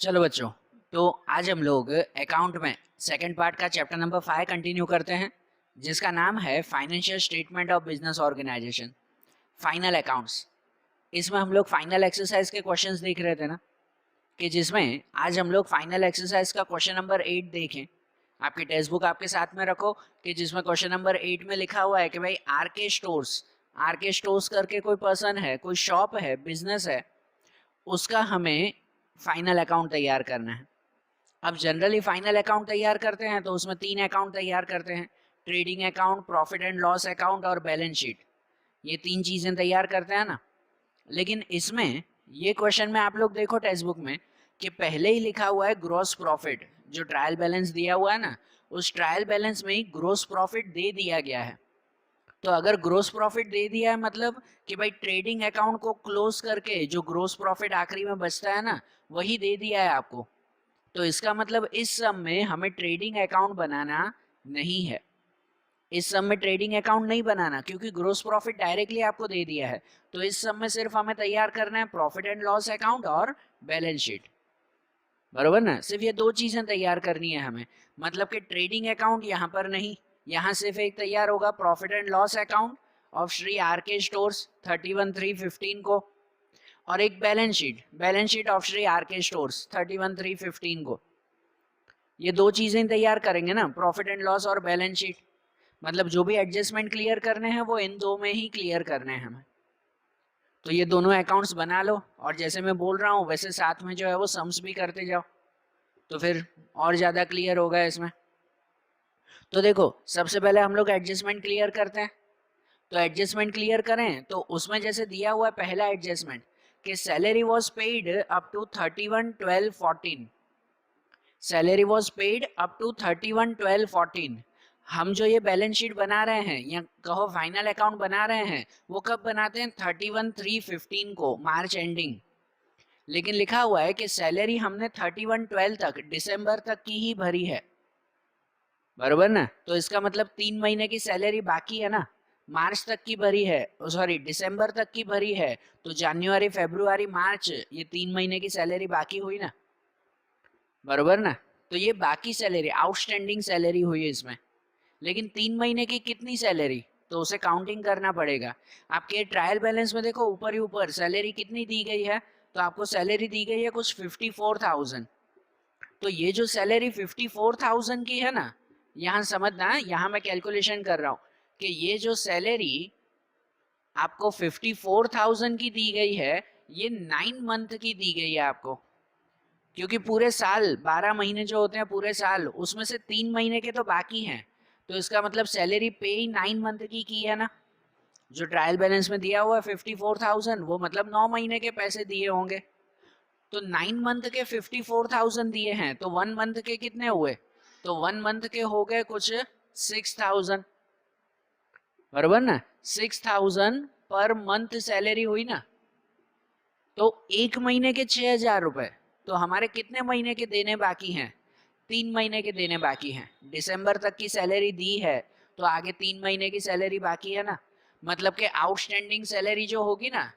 चलो बच्चों, तो आज हम लोग अकाउंट में सेकंड पार्ट का चैप्टर नंबर 5 कंटिन्यू करते हैं, जिसका नाम है financial statement of business organisation, final accounts. इसमें हम लोग फाइनल एक्सरसाइज के क्वेश्चंस देख रहे थे ना, कि जिसमें आज हम लोग फाइनल एक्सरसाइज का क्वेश्चन नंबर 8 देखें। आपकी टेक्स्ट बुक आपके साथ में रखो, कि जिसमें क्वेश्चन नंबर 8 में लिखा हुआ है कि भाई आर के स्टोर्स करके कोई पर्सन है, कोई शॉप है, बिजनेस है, उसका हमें फाइनल अकाउंट तैयार करना है। अब जनरली फाइनल अकाउंट तैयार करते हैं तो उसमें 3 अकाउंट तैयार करते हैं, trading account, profit and loss account और बैलेंस शीट। ये 3 चीजें तैयार करते हैं ना। लेकिन इसमें ये क्वेश्चन में आप लोग देखो टेक्स्ट बुक में कि पहले ही लिखा हुआ है ग्रॉस प्रॉफिट। जो ट्रायल बैलेंस दिया हुआ है ना, उस ट्रायल बैलेंस में ही ग्रॉस प्रॉफिट दे दिया गया है। तो अगर ग्रोस प्रॉफिट दे दिया है मतलब कि भाई ट्रेडिंग अकाउंट को क्लोज करके जो ग्रोस प्रॉफिट आखिरी में बचता है ना, वही दे दिया है आपको। तो इसका मतलब इस सम में हमें ट्रेडिंग अकाउंट बनाना नहीं है। इस सम में ट्रेडिंग अकाउंट नहीं बनाना, क्योंकि ग्रोस प्रॉफिट डायरेक्टली आपको दे दिया है। तो इस सम में सिर्फ हमें तैयार करना है प्रॉफिट एंड लॉस अकाउंट और बैलेंस शीट। बरोबर ना, सिर्फ ये 2 चीजें तैयार करनी है हमें। मतलब कि ट्रेडिंग अकाउंट यहाँ पर नहीं, यहाँ सिर्फ एक तैयार होगा profit and loss account of Shri R K stores 31,315 को, और एक balance sheet of Shri R K stores 31,315 को। ये 2 चीजें तैयार करेंगे ना, प्रॉफिट एंड लॉस और बैलेंस शीट। मतलब जो भी एडजस्टमेंट क्लियर करने हैं वो इन 2 में ही क्लियर करने हैं हमें। तो ये दोनों अकाउंट्स बना लो, और जैसे मैं बोल रहा हूँ वैसे साथ में जो है वो सम्स भी करते जाओ, तो फिर और ज्यादा क्लियर होगा इसमें। तो देखो, सबसे पहले हम लोग एडजस्टमेंट क्लियर करते हैं। तो एडजस्टमेंट क्लियर करें तो उसमें जैसे दिया हुआ है पहला एडजस्टमेंट कि salary was paid up to 31/12/14। Salary was paid up to 31/12/14। हम जो ये बैलेंस शीट बना रहे हैं या कहो फाइनल अकाउंट बना रहे हैं, वो कब बनाते हैं? 31/3/15 को, मार्च एंडिंग। लेकिन लिखा हुआ है कि सैलरी हमने 31/12 तक, दिसंबर तक की ही भरी है। बरोबर ना? तो इसका मतलब 3 महीने की सैलरी बाकी है ना, मार्च तक की भरी है, सॉरी दिसंबर तक की भरी है। तो जनवरी, फरवरी, मार्च, ये 3 महीने की सैलरी बाकी हुई ना। बरोबर ना? तो ये बाकी सैलरी, आउटस्टैंडिंग सैलरी हुई है इसमें। लेकिन 3 महीने की कितनी सैलरी, तो उसे काउंटिंग करना पड़ेगा। आपके ट्रायल बैलेंस में देखो ऊपर ही ऊपर सैलरी कितनी दी गई है, तो आपको सैलरी दी गई है कुछ 54,000। तो ये जो सैलरी 54,000 की है ना, यहाँ समझना, यहाँ मैं कैलकुलेशन कर रहा हूँ कि ये जो सैलरी आपको 54,000 की दी गई है, ये 9 मंथ की दी गई है आपको। क्योंकि पूरे साल 12 महीने जो होते हैं पूरे साल, उसमें से 3 महीने के तो बाकी हैं। तो इसका मतलब सैलरी पे ही 9 मंथ की है ना। जो ट्रायल बैलेंस में दिया हुआ है 54,000, वो मतलब 9 महीने के पैसे दिए होंगे। तो 9 मंथ के 54,000 दिए हैं, तो 1 मंथ के कितने हुए? तो 1 मंथ के हो गए कुछ 6,000। बराबर ना? 6,000 पर मंथ सैलरी हुई ना। तो 1 महीने के 6,000 रुपए। तो हमारे कितने महीने के देने बाकी हैं? 3 महीने के देने बाकी हैं। दिसंबर तक की सैलरी दी है, तो आगे 3 महीने की सैलरी बाकी है ना। मतलब कि आउटस्टैंडिंग सैलरी जो होगी ना,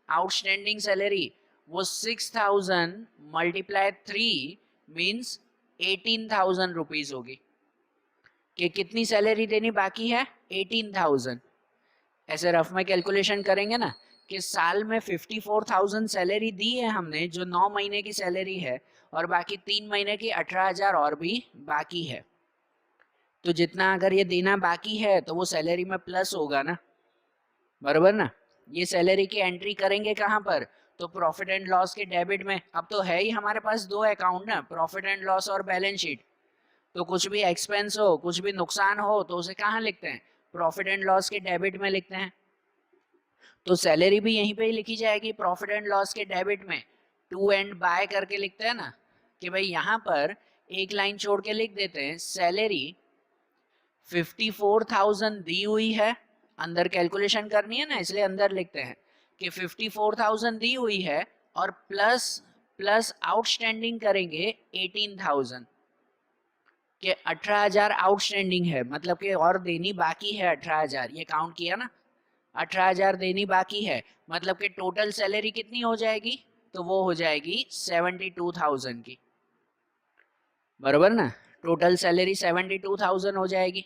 आउटस्टैंडिंग सैलरी वो 6,000 मल्टीप्लाई 3 मीन्स 18,000 रुपीज होगी। कि कितनी सैलरी देनी बाकी है? 18,000। ऐसे रफ में कैलकुलेशन करेंगे ना कि साल में 54,000 सैलरी दी है हमने, जो 9 महीने की सैलरी है, और बाकी 3 महीने की 18,000 और भी बाकी है। तो जितना अगर ये देना बाकी है तो वो सैलरी में प्लस होगा ना। बराबर ना? ये सैलरी की एंट्री करेंगे कहाँ पर? तो प्रॉफिट एंड लॉस के डेबिट में। अब तो है ही हमारे पास 2 अकाउंट ना, प्रॉफिट एंड लॉस और बैलेंस शीट। तो कुछ भी एक्सपेंस हो, कुछ भी नुकसान हो, तो उसे कहाँ लिखते हैं? प्रॉफिट एंड लॉस के डेबिट में लिखते हैं। तो सैलरी भी यहीं पे ही लिखी जाएगी प्रॉफिट एंड लॉस के डेबिट में। टू एंड बाय करके लिखते हैं ना, कि भाई यहाँ पर एक लाइन छोड़ के लिख देते हैं सैलरी 54,000 दी हुई है। अंदर कैलकुलेशन करनी है ना, इसलिए अंदर लिखते हैं कि 54,000 दी हुई है, और प्लस प्लस आउटस्टैंडिंग करेंगे 18,000। कि 18,000 आउटस्टैंडिंग है, मतलब कि और देनी बाकी है 18,000। ये काउंट किया ना, 18,000 देनी बाकी है। मतलब कि टोटल सैलरी कितनी हो जाएगी? तो वो हो जाएगी 72,000 की, बराबर ना। टोटल सैलरी 72,000 हो जाएगी।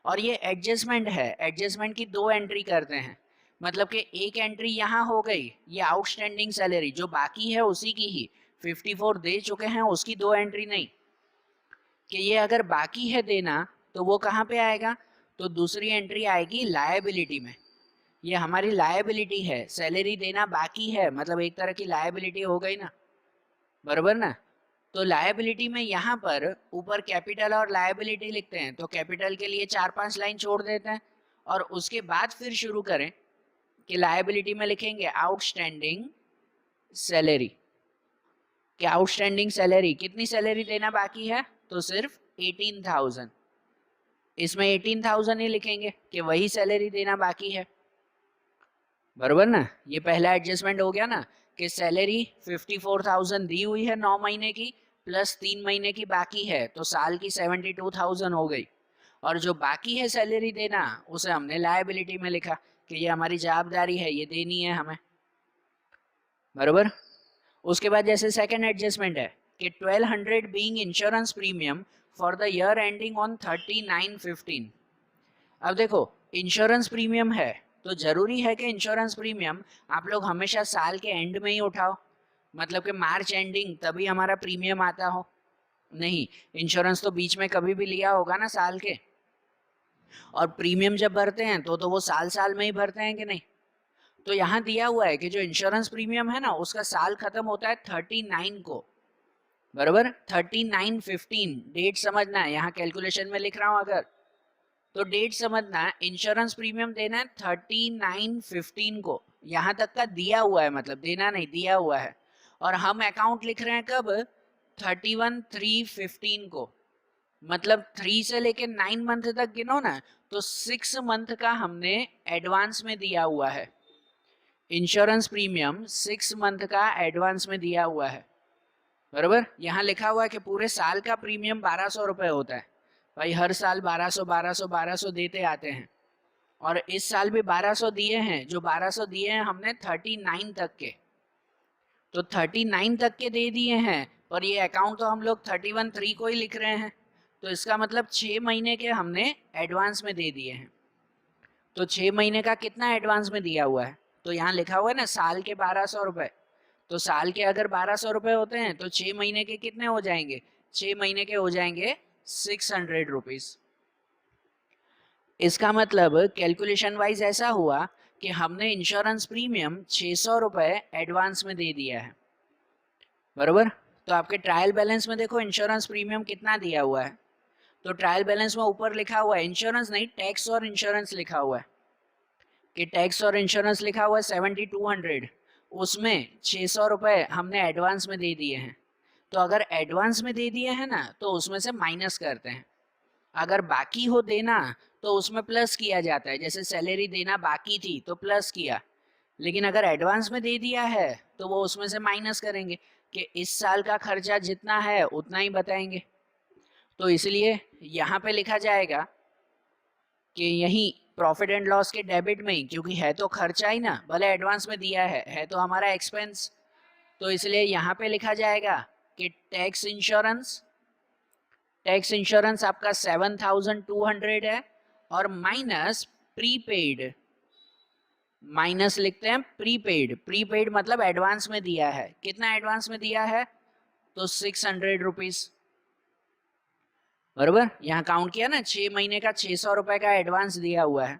और ये एडजस्टमेंट है, एडजस्टमेंट की 2 एंट्री करते हैं, मतलब कि एक एंट्री यहाँ हो गई, ये आउटस्टैंडिंग सैलरी जो बाकी है उसी की ही 54 दे चुके हैं, उसकी 2 एंट्री नहीं, कि ये अगर बाकी है देना तो वो कहाँ पे आएगा, तो दूसरी एंट्री आएगी लायबिलिटी में। ये हमारी लायबिलिटी है, सैलरी देना बाकी है, मतलब एक तरह की लायबिलिटी हो गई ना, बराबर ना। तो लायबिलिटी में यहाँ पर ऊपर कैपिटल और लायबिलिटी लिखते हैं, तो कैपिटल के लिए 4-5 लाइन छोड़ देते हैं और उसके बाद फिर शुरू करें कि लायबिलिटी में लिखेंगे आउटस्टैंडिंग सैलरी, कि आउटस्टैंडिंग सैलरी कितनी सैलरी देना बाकी है, तो सिर्फ 18,000। इसमें 18,000 ही लिखेंगे कि वही सैलरी देना बाकी है, बराबर ना। ये पहला एडजस्टमेंट हो गया ना, कि सैलरी 54,000 दी हुई है 9 महीने की, प्लस 3 महीने की बाकी है, तो साल की 72,000 हो गई। और जो बाकी है सैलरी देना, उसे हमने लायबिलिटी में लिखा कि ये हमारी जवाबदारी है, ये देनी है हमें, बराबर। उसके बाद जैसे सेकंड एडजस्टमेंट है कि 1200 being insurance premium for the year ending on 39/15। अब देखो इंश्योरेंस प्रीमियम है, तो जरूरी है कि इंश्योरेंस प्रीमियम आप लोग हमेशा साल के एंड में ही उठाओ, मतलब कि मार्च एंडिंग तभी हमारा प्रीमियम आता हो, नहीं, इंश्योरेंस तो बीच में कभी भी लिया होगा ना साल के। और प्रीमियम जब भरते हैं तो वो साल साल में ही भरते हैं कि नहीं। तो यहाँ दिया हुआ है कि जो इंश्योरेंस प्रीमियम है ना, उसका साल खत्म होता है 39 को, बराबर। 39/15 डेट समझना है, यहाँ कैलकुलेशन में लिख रहा हूँ अगर, तो डेट समझना है। इंश्योरेंस प्रीमियम देना है 39/15 को, यहाँ तक का दिया हुआ है, मतलब देना नहीं, दिया हुआ है। और हम अकाउंट लिख रहे हैं कब, 31/3/15 को, मतलब 3 से लेके 9 मंथ तक गिनो ना, तो 6 मंथ का हमने एडवांस में दिया हुआ है। इंश्योरेंस प्रीमियम 6 मंथ का एडवांस में दिया हुआ है, बराबर। यहाँ लिखा हुआ है कि पूरे साल का प्रीमियम 1200 रुपये होता है, भाई हर साल 1200 1200 1200 देते आते हैं, और इस साल भी 1200 दिए हैं। जो 1200 दिए हैं हमने 39 तक के, तो 39 तक के दे दिए हैं, पर ये अकाउंट तो हम लोग 31/3 को ही लिख रहे हैं, तो इसका मतलब 6 महीने के हमने एडवांस में दे दिए हैं। तो 6 महीने का कितना एडवांस में दिया हुआ है, तो यहाँ लिखा हुआ है ना साल के 1200 रुपये, तो साल के अगर 1200 रुपये होते हैं तो 6 महीने के कितने हो जाएंगे, 6 महीने के हो जाएंगे 600 रुपीज। इसका मतलब कैलकुलेशन वाइज ऐसा हुआ कि हमने इंश्योरेंस प्रीमियम 600 रुपये एडवांस में दे दिया है, बराबर। तो आपके ट्रायल बैलेंस में देखो इंश्योरेंस प्रीमियम कितना दिया हुआ है, तो ट्रायल बैलेंस में ऊपर लिखा हुआ है, इंश्योरेंस नहीं टैक्स और इंश्योरेंस लिखा हुआ है, कि टैक्स और इंश्योरेंस लिखा हुआ है 7200, उसमें 600 रुपये हमने एडवांस में दे दिए हैं। तो अगर एडवांस में दे दिए हैं ना, तो उसमें से माइनस करते हैं, अगर बाकी हो देना तो उसमें प्लस किया जाता है, जैसे सैलरी देना बाकी थी तो प्लस किया, लेकिन अगर एडवांस में दे दिया है तो वो उसमें से माइनस करेंगे, कि इस साल का खर्चा जितना है उतना ही बताएंगे। तो इसलिए यहाँ पे लिखा जाएगा कि यही प्रॉफिट एंड लॉस के डेबिट में ही, क्योंकि है तो खर्चा ही ना, भले एडवांस में दिया है तो हमारा एक्सपेंस, तो इसलिए यहाँ पे लिखा जाएगा कि टैक्स इंश्योरेंस आपका 7,200 है, और माइनस प्रीपेड, माइनस लिखते हैं प्रीपेड मतलब एडवांस में दिया है, कितना एडवांस में दिया है, तो 600 रुपीज, बराबर। यहाँ काउंट किया ना, 6 महीने का 600 रुपए का एडवांस दिया हुआ है,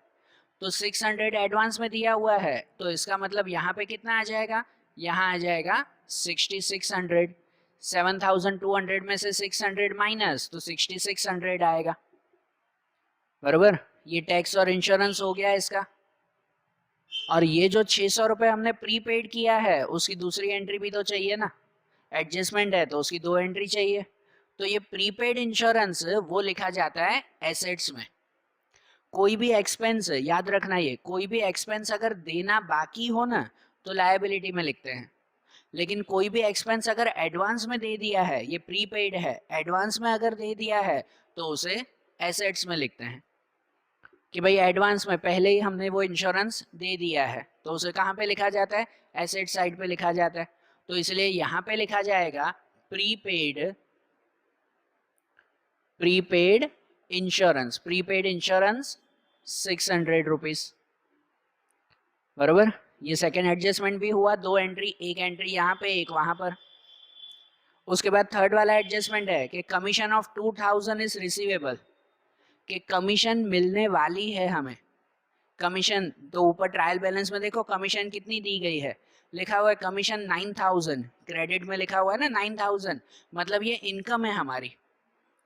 तो 600 एडवांस में दिया हुआ है, तो इसका मतलब यहाँ पे कितना आ जाएगा, यहाँ आ जाएगा 6600, 7200 में से 600 माइनस, तो 6600 आएगा, बराबर। ये टैक्स और इंश्योरेंस हो गया इसका। और ये जो 600 रुपये हमने प्रीपेड किया है, उसकी दूसरी एंट्री भी तो चाहिए ना, एडजस्टमेंट है तो उसकी 2 एंट्री चाहिए। तो ये प्रीपेड इंश्योरेंस वो लिखा जाता है एसेट्स में। कोई भी एक्सपेंस, याद रखना, ये कोई भी एक्सपेंस अगर देना बाकी हो ना, तो लायबिलिटी में लिखते हैं, लेकिन कोई भी एक्सपेंस अगर एडवांस में दे दिया है, ये प्रीपेड है, एडवांस में अगर दे दिया है तो उसे एसेट्स में लिखते हैं, कि भाई एडवांस में पहले ही हमने वो इंश्योरेंस दे दिया है, तो उसे कहाँ पे लिखा जाता है, एसेट साइड पे लिखा जाता है। तो इसलिए यहाँ पे लिखा जाएगा prepaid insurance, prepaid insurance 600 rupees. बरोबर, ये सेकेंड एडजस्टमेंट भी हुआ, 2 एंट्री, एक एंट्री यहाँ पे एक वहां पर। उसके बाद थर्ड वाला एडजस्टमेंट है कि कमीशन ऑफ 2000 इज रिसीवेबल, कि कमीशन मिलने वाली है हमें। कमीशन तो ऊपर ट्रायल बैलेंस में देखो कमीशन कितनी दी गई है, लिखा हुआ है कमीशन 9000, क्रेडिट में लिखा हुआ है ना 9000, मतलब ये इनकम है हमारी,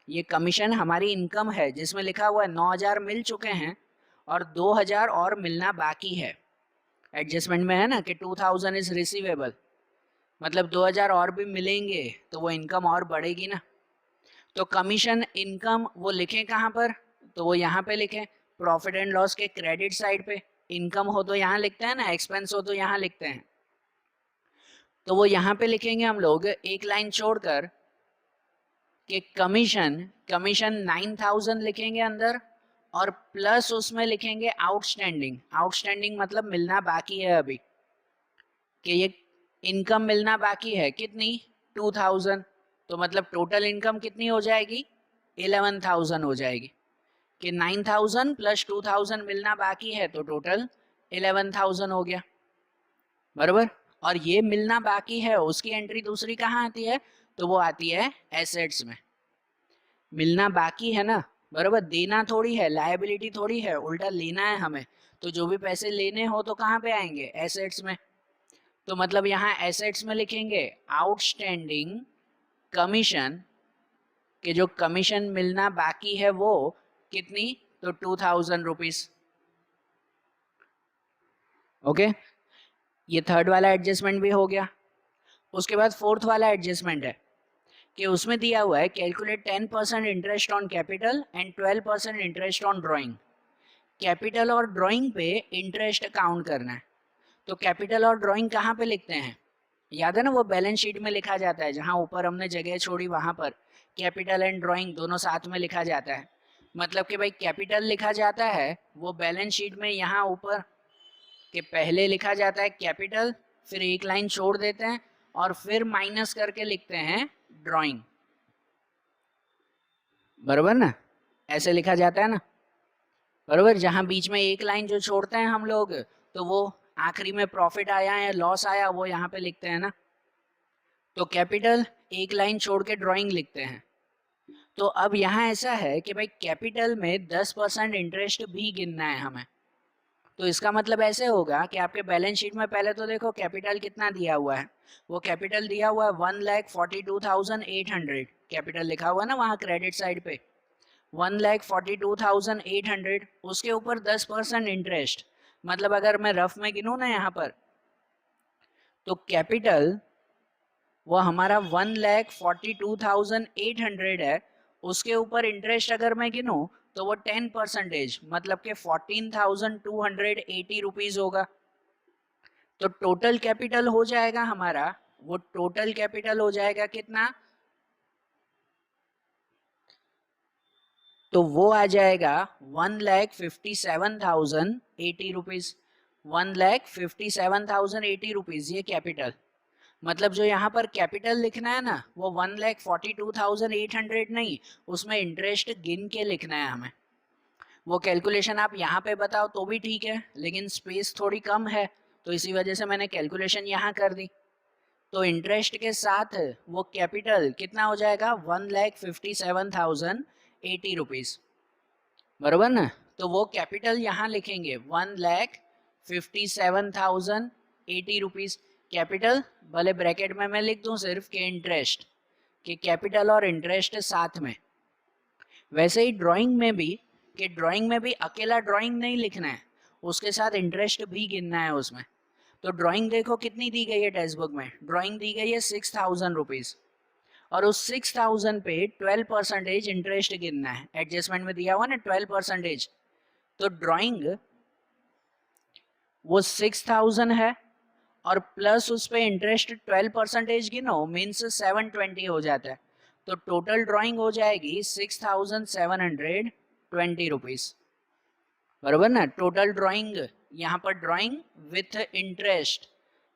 ये कमीशन हमारी इनकम है, जिसमें लिखा हुआ है 9000 मिल चुके हैं और 2000 और मिलना बाकी है। एडजस्टमेंट में है ना कि 2000 इज रिसीवेबल, मतलब 2000 और भी मिलेंगे तो वो इनकम और बढ़ेगी ना। तो कमीशन इनकम वो लिखें कहाँ पर, तो वो यहाँ पे लिखें प्रॉफिट एंड लॉस के क्रेडिट साइड पे। इनकम हो तो यहाँ लिखते हैं ना, एक्सपेंस हो तो यहाँ लिखते हैं, तो वो यहाँ पे लिखेंगे हम लोग एक लाइन छोड़कर कि कमीशन 9000 लिखेंगे अंदर, और प्लस उसमें लिखेंगे आउटस्टैंडिंग। आउटस्टैंडिंग मतलब मिलना बाकी है अभी, कि ये इनकम मिलना बाकी है कितनी 2000, तो मतलब टोटल इनकम कितनी हो जाएगी 11000 हो जाएगी, कि 9000 प्लस 2000 मिलना बाकी है तो टोटल 11000 हो गया। बराबर, और ये मिलना बाकी है उसकी एंट्री दूसरी कहाँ आती है, तो वो आती है एसेट्स में। मिलना बाकी है ना, बराबर, देना थोड़ी है, लायबिलिटी थोड़ी है, उल्टा लेना है हमें, तो जो भी पैसे लेने हो तो कहाँ पे आएंगे एसेट्स में। तो मतलब यहाँ एसेट्स में लिखेंगे आउटस्टैंडिंग कमीशन, कि जो कमीशन मिलना बाकी है वो कितनी, तो 2000 रुपीज। ओके, ये थर्ड वाला एडजस्टमेंट भी हो गया। उसके बाद फोर्थ वाला एडजस्टमेंट है कि उसमें दिया हुआ है calculate 10% interest on capital and 12% interest on drawing. Capital और ड्राइंग पे इंटरेस्ट काउंट करना है। तो कैपिटल और ड्राइंग कहाँ पे लिखते हैं, याद है ना, वो बैलेंस शीट में लिखा जाता है, जहाँ ऊपर हमने जगह छोड़ी वहां पर कैपिटल एंड ड्राइंग दोनों साथ में लिखा जाता है। मतलब कि भाई कैपिटल लिखा जाता है वो बैलेंस शीट में यहाँ ऊपर के पहले लिखा जाता है कैपिटल, फिर एक लाइन छोड़ देते हैं और फिर माइनस करके लिखते हैं ड्राइंग। बरोबर ना, ऐसे लिखा जाता है ना, बरोबर, जहां बीच में एक लाइन जो छोड़ते हैं हम लोग, तो वो आखिरी में प्रॉफिट आया या लॉस आया वो यहाँ पे लिखते हैं ना। तो कैपिटल एक लाइन छोड़ के ड्राइंग लिखते हैं। तो अब यहाँ ऐसा है कि भाई कैपिटल में 10% इंटरेस्ट भी गिनना है हमें। तो इसका मतलब ऐसे होगा कि आपके बैलेंस शीट में पहले तो देखो कैपिटल कितना दिया हुआ है, वो कैपिटल दिया हुआ है 1,42,800, कैपिटल लिखा हुआ है ना वहाँ क्रेडिट साइड पे 1,42,800, उसके ऊपर 10% इंटरेस्ट। मतलब अगर मैं रफ में गिनूँ ना यहाँ पर, तो कैपिटल वो हमारा 1,42,800 है, उसके ऊपर इंटरेस्ट अगर मैं गिनूँ तो वो 10%, मतलब के 14,280 रुपीज होगा। तो टोटल कैपिटल हो जाएगा हमारा, वो टोटल कैपिटल हो जाएगा कितना, तो वो आ जाएगा 1,57,080 रुपीज। 1,57,080 रुपीज ये कैपिटल। मतलब जो यहाँ पर कैपिटल लिखना है ना वो 1,42,800 नहीं, उसमें इंटरेस्ट गिन के लिखना है हमें। वो कैलकुलेशन आप यहाँ पे बताओ तो भी ठीक है, लेकिन स्पेस थोड़ी कम है तो इसी वजह से मैंने कैलकुलेशन यहाँ कर दी। तो इंटरेस्ट के साथ वो कैपिटल कितना हो जाएगा 1,57,080 रुपीज। बरोबर ना, तो वो कैपिटल यहाँ लिखेंगे 1,57,080 रुपीज कैपिटल, भले ब्रैकेट में मैं लिख दूं सिर्फ के इंटरेस्ट, कि कैपिटल और इंटरेस्ट साथ में। वैसे ही ड्राइंग में भी, कि ड्राइंग में भी अकेला ड्राइंग नहीं लिखना है, उसके साथ इंटरेस्ट भी गिनना है उसमें। तो ड्राइंग देखो कितनी दी गई है टेक्स्ट बुक में, ड्राइंग दी गई है 6,000 रुपीज, और उस 6,000 पे 12% इंटरेस्ट गिनना है। एडजस्टमेंट में दिया हुआ ना 12%, तो ड्राइंग वो 6,000 है और प्लस उस पे इंटरेस्ट 12% गिनो, मीन्स 720 हो जाता है। तो टोटल ड्राइंग हो जाएगी 6,720 रुपीज। बरोबर ना, टोटल ड्राइंग यहाँ पर ड्राइंग विथ इंटरेस्ट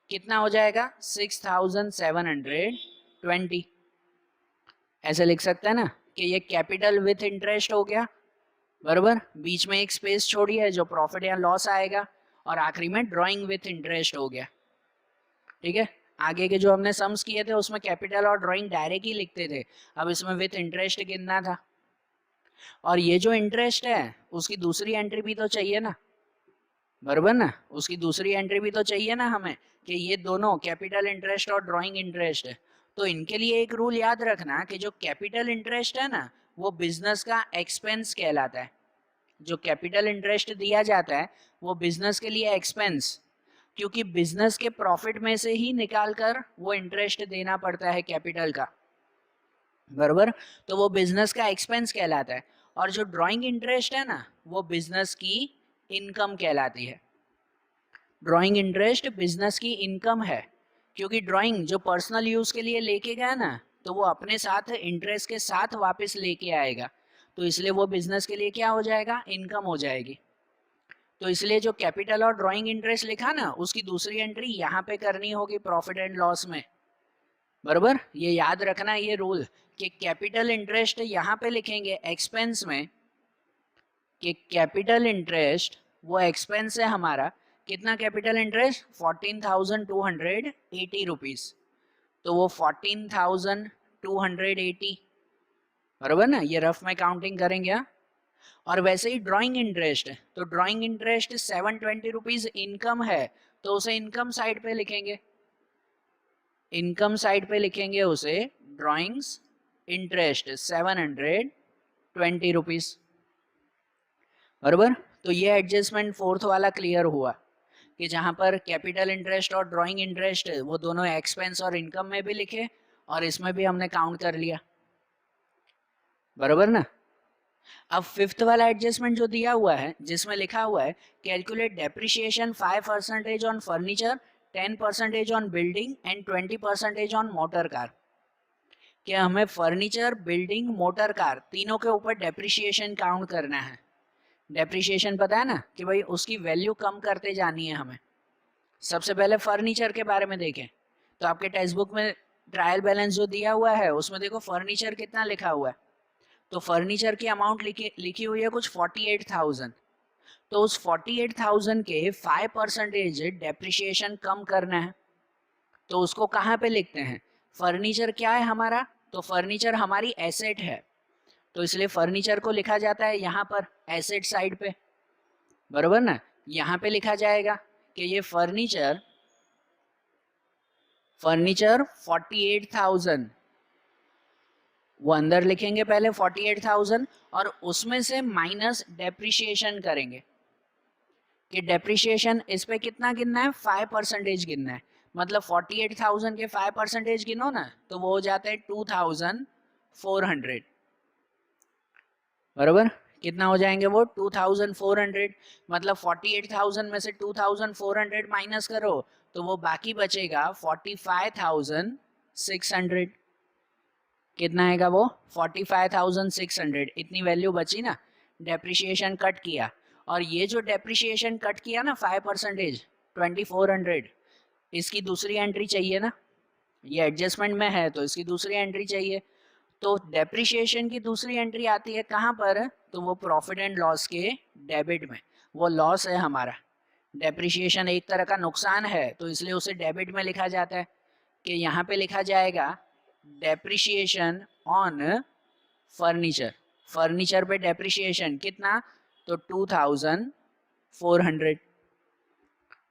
कितना हो जाएगा 6720। ऐसे लिख सकते हैं ना कि ये कैपिटल विथ इंटरेस्ट हो गया, बराबर। बीच में एक स्पेस छोड़ी है जो प्रॉफिट या लॉस आएगा, और आखिरी में ड्राइंग विथ इंटरेस्ट हो गया। ठीक है, आगे के जो हमने सम्स किए थे उसमें कैपिटल और ड्राइंग डायरेक्ट ही लिखते थे, अब इसमें विथ इंटरेस्ट गिनना था। और ये जो इंटरेस्ट है उसकी दूसरी एंट्री भी तो चाहिए ना, बराबर ना, उसकी दूसरी एंट्री भी तो चाहिए ना हमें, कि ये दोनों कैपिटल इंटरेस्ट और ड्राइंग इंटरेस्ट है। तो इनके लिए एक रूल याद रखना कि जो कैपिटल इंटरेस्ट है ना वो बिजनेस का एक्सपेंस कहलाता है। जो कैपिटल इंटरेस्ट दिया जाता है वो बिजनेस के लिए एक्सपेंस, क्योंकि बिजनेस के प्रॉफिट में से ही निकाल कर वो इंटरेस्ट देना पड़ता है कैपिटल का, बराबर। तो वो बिजनेस का एक्सपेंस कहलाता है। और जो ड्राइंग इंटरेस्ट है ना वो बिजनेस की इनकम कहलाती है। ड्राइंग इंटरेस्ट बिजनेस की इनकम है, क्योंकि ड्राइंग जो पर्सनल यूज के लिए लेके गया ना तो वो अपने साथ इंटरेस्ट के साथ वापस लेके आएगा, तो इसलिए वो बिजनेस के लिए क्या हो जाएगा, इनकम हो जाएगी। तो इसलिए जो कैपिटल और ड्राइंग इंटरेस्ट लिखा ना उसकी दूसरी एंट्री यहाँ पे करनी होगी प्रॉफिट एंड लॉस में, बराबर। ये याद रखना ये रूल कि कैपिटल इंटरेस्ट यहाँ पे लिखेंगे एक्सपेंस में, कि कैपिटल इंटरेस्ट वो एक्सपेंस है हमारा। कितना कैपिटल इंटरेस्ट 14,280 रुपीज, तो वो 14,280, बराबर ना, ये रफ में काउंटिंग करेंगे हाँ? और वैसे ही ड्राइंग इंटरेस्ट, तो ड्राइंग इंटरेस्ट 720 रुपीज इनकम है, तो उसे इनकम साइड पे लिखेंगे, इनकम साइड पे लिखेंगे उसे ड्राइंग्स इंटरेस्ट 720 रुपीज, बराबर। तो ये एडजस्टमेंट फोर्थ वाला क्लियर हुआ कि जहां पर कैपिटल इंटरेस्ट और ड्राइंग इंटरेस्ट वो दोनों एक्सपेंस और इनकम में भी लिखे और इसमें भी हमने काउंट कर लिया, बराबर ना। अब फिफ्थ वाला एडजस्टमेंट जो दिया हुआ है जिसमें लिखा हुआ है calculate depreciation 5% on furniture, 10% on building and 20% on motor car, कि हमें फर्नीचर, बिल्डिंग, मोटर कार तीनों के ऊपर डेप्रिसिएशन काउंट करना है। डेप्रिसिएशन पता है ना कि भाई उसकी वैल्यू कम करते जानी है हमें। सबसे पहले फर्नीचर के बारे में देखें तो आपके टेक्स्ट बुक में ट्रायल बैलेंस जो दिया हुआ है उसमें देखो फर्नीचर कितना लिखा हुआ है, तो फर्नीचर की अमाउंट लिखी हुई है कुछ 48,000। तो उस 48,000 के 5% डेप्रिसिएशन कम करना है, तो उसको कहाँ पे लिखते हैं, फर्नीचर क्या है हमारा, तो फर्नीचर हमारी एसेट है, तो इसलिए फर्नीचर को लिखा जाता है यहाँ पर एसेट साइड पे, बराबर ना। यहाँ पे लिखा जाएगा कि ये फर्नीचर 48,000, वो अंदर लिखेंगे पहले 48,000 और उसमें से माइनस डेप्रिसिएशन करेंगे, कि डेप्रिसिएशन इस पे कितना गिनना है 5% गिनना है, मतलब 48,000 के 5% गिनो ना तो वो हो जाता है 2,400, बराबर। कितना हो जाएंगे वो 2,400, मतलब 48,000 में से 2,400 माइनस करो तो वो बाकी बचेगा 45,600। कितना आएगा वो 45,600, इतनी वैल्यू बची ना, डेप्रिसिएशन कट किया। और ये जो डेप्रिसिएशन कट किया ना 5% 2,400, इसकी दूसरी एंट्री चाहिए ना, ये एडजस्टमेंट में है तो इसकी दूसरी एंट्री चाहिए। तो डेप्रिसिएशन की दूसरी एंट्री आती है कहाँ पर, तो वो प्रॉफिट एंड लॉस के डेबिट में, वो लॉस है हमारा। डेप्रिसिएशन एक तरह का नुकसान है तो इसलिए उसे डेबिट में लिखा जाता है, कि यहाँ पे लिखा जाएगा डेप्रिसिएशन ऑन फर्नीचर, फर्नीचर पे डेप्रिसिएशन कितना, तो 2,400,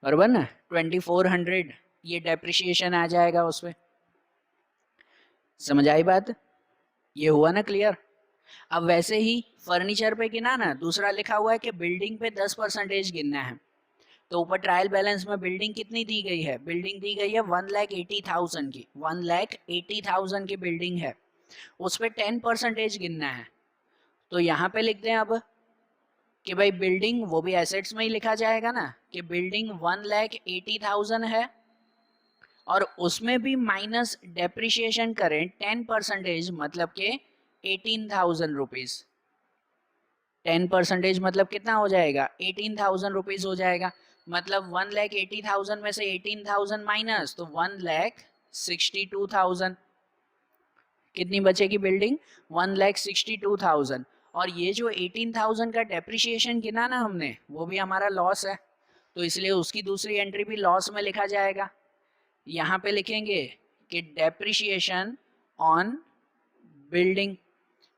बराबर ना, 2,400 ये डेप्रिसिएशन आ जाएगा उस पर। समझ आई बात, ये हुआ ना क्लियर। अब वैसे ही फर्नीचर पे गिना ना, दूसरा लिखा हुआ है कि बिल्डिंग पे 10% गिनना है, तो ऊपर ट्रायल बैलेंस में बिल्डिंग कितनी दी गई है, बिल्डिंग दी गई है 1,80,000 की, 1,80,000 की बिल्डिंग है, उस पर 10% गिनना है। तो यहाँ पे लिखते हैं अब कि भाई बिल्डिंग वो भी एसेट्स में ही लिखा जाएगा ना, कि बिल्डिंग 1,80,000 है और उसमें भी माइनस डेप्रिसिएशन करें 10%, मतलब के 18,000 रुपीज। 10% मतलब कितना हो जाएगा 18,000 रुपीज हो जाएगा। मतलब 1,80,000 में से 18,000 माइनस, तो 1,62,000। कितनी बचेगी बिल्डिंग? 1,62,000। और ये जो 18,000 का डेप्रिसिएशन गिना ना हमने, वो भी हमारा लॉस है, तो इसलिए उसकी दूसरी एंट्री भी लॉस में लिखा जाएगा। यहाँ पे लिखेंगे कि डेप्रिसिएशन ऑन बिल्डिंग,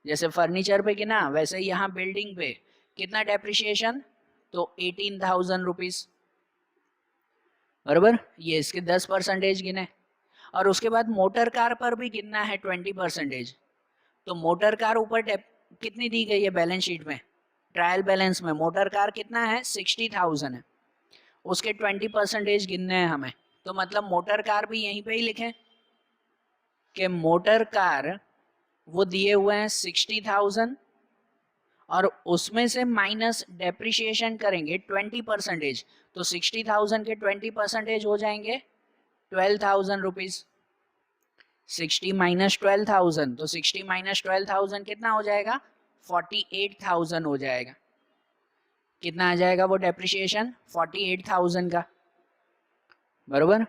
जैसे फर्नीचर पे गिना वैसे ही यहाँ बिल्डिंग पे कितना डेप्रिसिएशन, तो 18,000 रुपीज, बराबर। ये इसके 10% गिने। और उसके बाद मोटर कार पर भी गिनना है 20%। तो मोटर कार ऊपर कितनी दी गई है बैलेंस शीट में, ट्रायल बैलेंस में मोटर कार कितना है, 60,000 है, उसके 20% गिनने हैं हमें। तो मतलब मोटर कार भी यहीं पे ही लिखें कि मोटर कार वो दिए हुए हैं 60,000 और उसमें से माइनस डेप्रिसिएशन करेंगे 20%, तो 60,000 के 20% हो जाएंगे 12,000 रुपीज। 60 माइनस 12,000, तो 60 माइनस 12,000 कितना हो जाएगा, 48,000 हो जाएगा। कितना आ जाएगा वो डेप्रिसिएशन, 48,000 का, बरोबर।